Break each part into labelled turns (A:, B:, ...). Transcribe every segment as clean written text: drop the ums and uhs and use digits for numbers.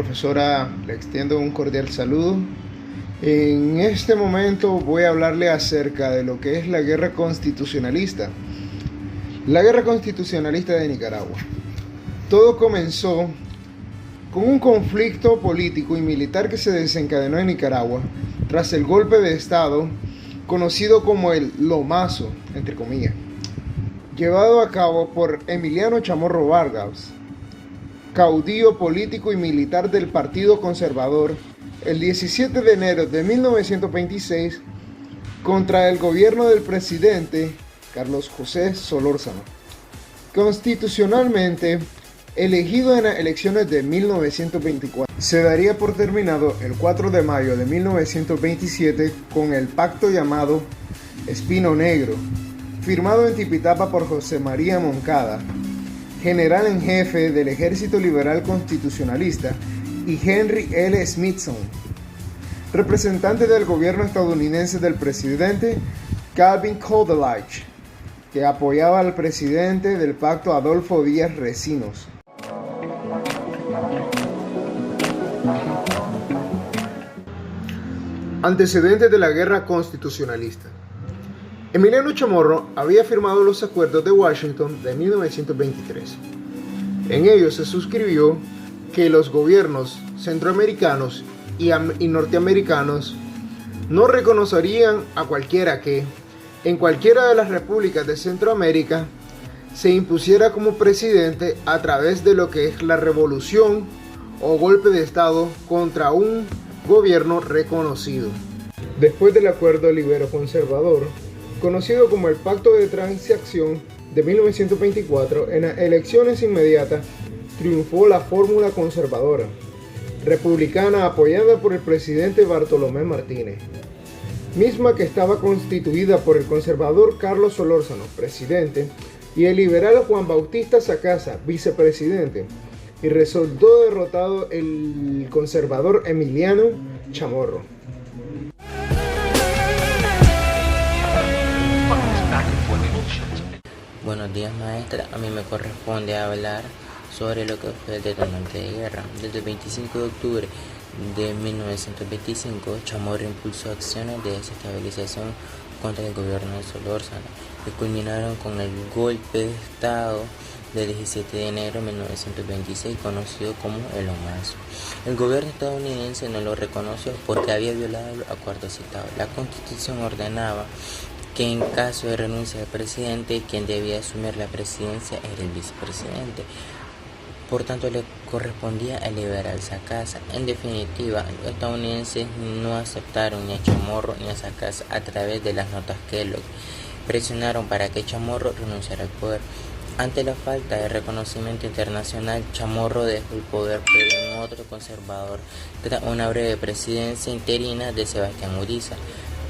A: Profesora, le extiendo un cordial saludo. En este momento voy a hablarle acerca de lo que es la guerra constitucionalista. La guerra constitucionalista de Nicaragua. Todo comenzó con un conflicto político y militar que se desencadenó en Nicaragua tras el golpe de Estado conocido como el Lomazo, entre comillas, llevado a cabo por Emiliano Chamorro Vargas, caudillo político y militar del Partido Conservador, el 17 de enero de 1926 contra el gobierno del presidente Carlos José Solórzano, constitucionalmente elegido en las elecciones de 1924. Se daría por terminado el 4 de mayo de 1927 con el pacto llamado Espino Negro, firmado en Tipitapa por José María Moncada, general en jefe del Ejército Liberal Constitucionalista, y Henry L. Smithson, representante del gobierno estadounidense del presidente Calvin Coolidge, que apoyaba al presidente del pacto Adolfo Díaz Recinos. Antecedentes de la guerra constitucionalista. Emiliano Chamorro había firmado los acuerdos de Washington de 1923. En ellos se suscribió que los gobiernos centroamericanos y norteamericanos no reconocerían a cualquiera que, en cualquiera de las repúblicas de Centroamérica, se impusiera como presidente a través de lo que es la revolución o golpe de Estado contra un gobierno reconocido. Después del acuerdo libero-conservador, conocido como el Pacto de Transacción de 1924, en las elecciones inmediatas triunfó la fórmula conservadora, republicana apoyada por el presidente Bartolomé Martínez, misma que estaba constituida por el conservador Carlos Solórzano, presidente, y el liberal Juan Bautista Sacasa, vicepresidente, y resultó derrotado el conservador Emiliano Chamorro.
B: Buenos días, maestra. A mí me corresponde hablar sobre lo que fue el detonante de guerra. Desde el 25 de octubre de 1925, Chamorro impulsó acciones de desestabilización contra el gobierno de Solórzano, que culminaron con el golpe de Estado del 17 de enero de 1926, conocido como el Lomazo. El gobierno estadounidense no lo reconoció porque había violado los acuerdos citados. La Constitución ordenaba que en caso de renuncia del presidente, quien debía asumir la presidencia era el vicepresidente. Por tanto, le correspondía al liberal Sacasa. En definitiva, los estadounidenses no aceptaron ni a Chamorro ni a Sacasa. A través de las notas Kellogg presionaron para que Chamorro renunciara al poder. Ante la falta de reconocimiento internacional, Chamorro dejó el poder por un otro conservador tras una breve presidencia interina de Sebastián Uriza.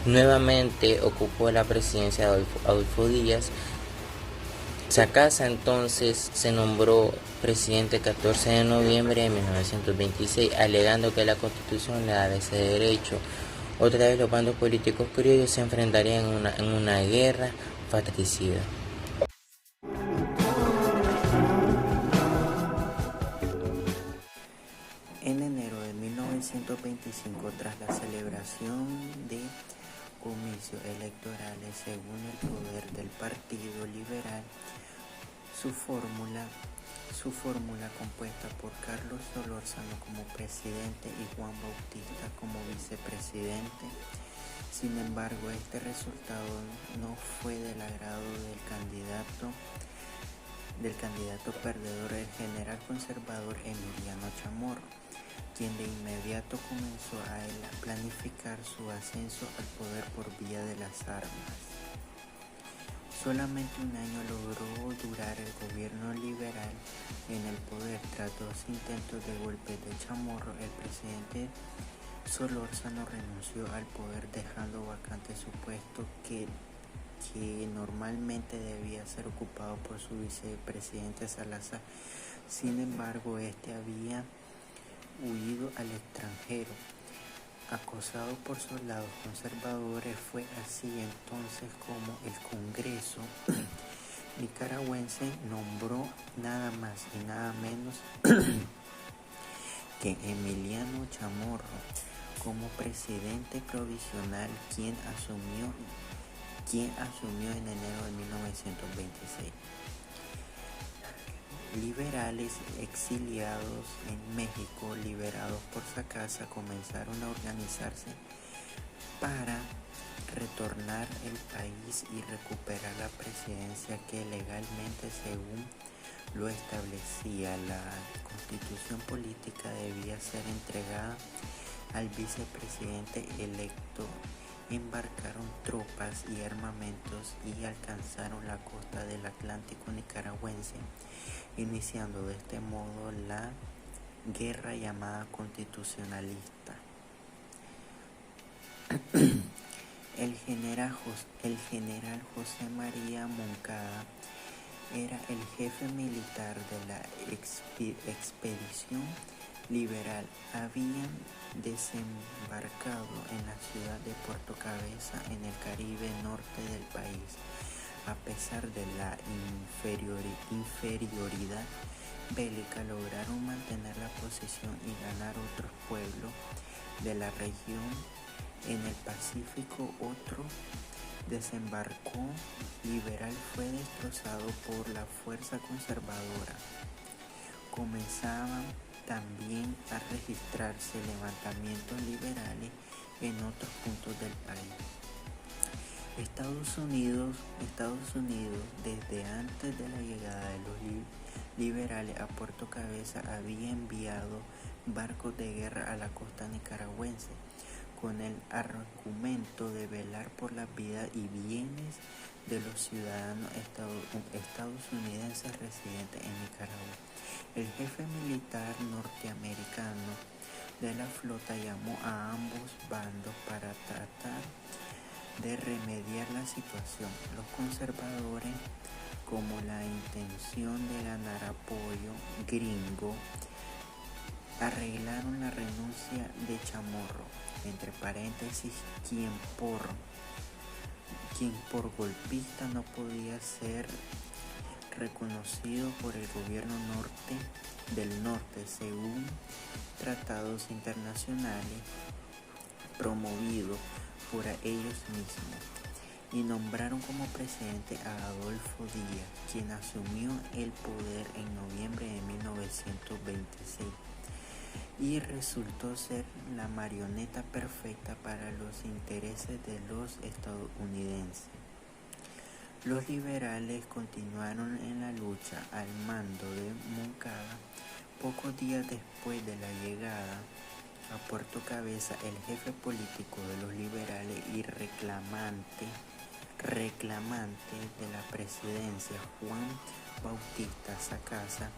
B: Nuevamente ocupó la presidencia de Adolfo Díaz. Sacasa entonces se nombró presidente el 14 de noviembre de 1926, alegando que la Constitución le daba ese derecho. Otra vez los bandos políticos criollos se enfrentarían en una guerra fratricida.
C: En enero de 1925, tras la celebración de comicios electorales según el poder del Partido Liberal, su fórmula compuesta por Carlos Solórzano como presidente y Juan Bautista como vicepresidente. Sin embargo, este resultado no fue del agrado del candidato perdedor, el general conservador Emiliano Chamorro, quien de inmediato comenzó a planificar su ascenso al poder por vía de las armas. Solamente un año logró durar el gobierno liberal en el poder. Tras 2 intentos de golpe de Chamorro, el presidente Solórzano renunció al poder, dejando vacante su puesto que normalmente debía ser ocupado por su vicepresidente Salazar. Sin embargo, este había huido al extranjero. Acosado por soldados conservadores, fue así entonces como el Congreso nicaragüense nombró nada más y nada menos que Emiliano Chamorro como presidente provisional, quien asumió en enero de 1926. Liberales exiliados en México, liberados por Sacasa, comenzaron a organizarse para retornar el país y recuperar la presidencia que legalmente, según lo establecía la Constitución política, debía ser entregada al vicepresidente electo. Embarcaron tropas y armamentos y alcanzaron la costa del Atlántico nicaragüense, iniciando de este modo la guerra llamada constitucionalista. El general José María Moncada era el jefe militar de la expedición liberal. Habían desembarcado en la ciudad de Puerto Cabeza, en el Caribe norte del país. A pesar de la inferioridad bélica, lograron mantener la posición y ganar otros pueblos de la región. En el Pacífico, otro desembarco liberal fue destrozado por la fuerza conservadora. Comenzaban también a registrarse levantamientos liberales en otros puntos del país. Estados Unidos, desde antes de la llegada de los liberales a Puerto Cabeza, había enviado barcos de guerra a la costa nicaragüense con el argumento de velar por la vida y bienes de los ciudadanos estadounidenses residentes en Nicaragua. El jefe militar norteamericano de la flota llamó a ambos bandos para tratar de remediar la situación. Los conservadores, como la intención de ganar apoyo gringo, arreglaron la renuncia de Chamorro, entre paréntesis, quien por golpista no podía ser reconocido por el gobierno del norte según tratados internacionales promovidos por ellos mismos, y nombraron como presidente a Adolfo Díaz, quien asumió el poder en noviembre de 1926 y resultó ser la marioneta perfecta para los intereses de los estadounidenses. Los liberales continuaron en la lucha al mando de Moncada. Pocos días después de la llegada a Puerto Cabeza, el jefe político de los liberales y reclamante de la presidencia, Juan Bautista Sacasa,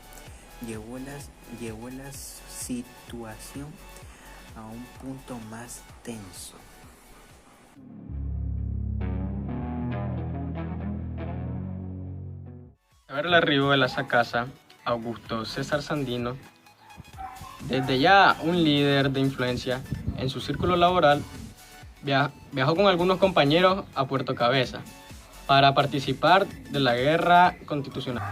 C: llevó la situación a un punto más tenso.
D: A ver el arribo de la Sacasa, Augusto César Sandino, desde ya un líder de influencia en su círculo laboral, viajó con algunos compañeros a Puerto Cabeza para participar de la guerra constitucional.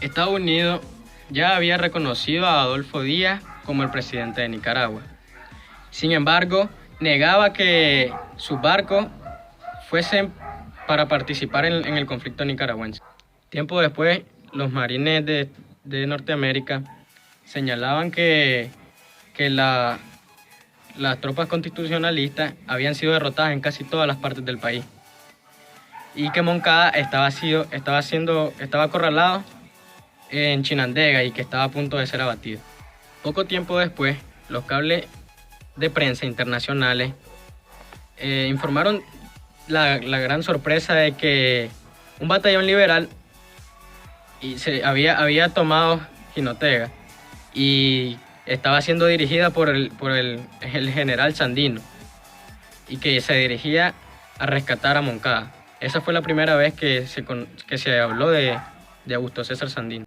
D: Estados Unidos ya había reconocido a Adolfo Díaz como el presidente de Nicaragua. Sin embargo, negaba que sus barcos fuesen para participar en el conflicto nicaragüense. Tiempo después, los marines de Norteamérica señalaban que las tropas constitucionalistas habían sido derrotadas en casi todas las partes del país y que Moncada estaba acorralado en Chinandega y que estaba a punto de ser abatido. Poco tiempo después, los cables de prensa internacionales informaron la gran sorpresa de que un batallón liberal había tomado Jinotega y estaba siendo dirigida por el general Sandino y que se dirigía a rescatar a Moncada. Esa fue la primera vez que se habló de Augusto César Sandino.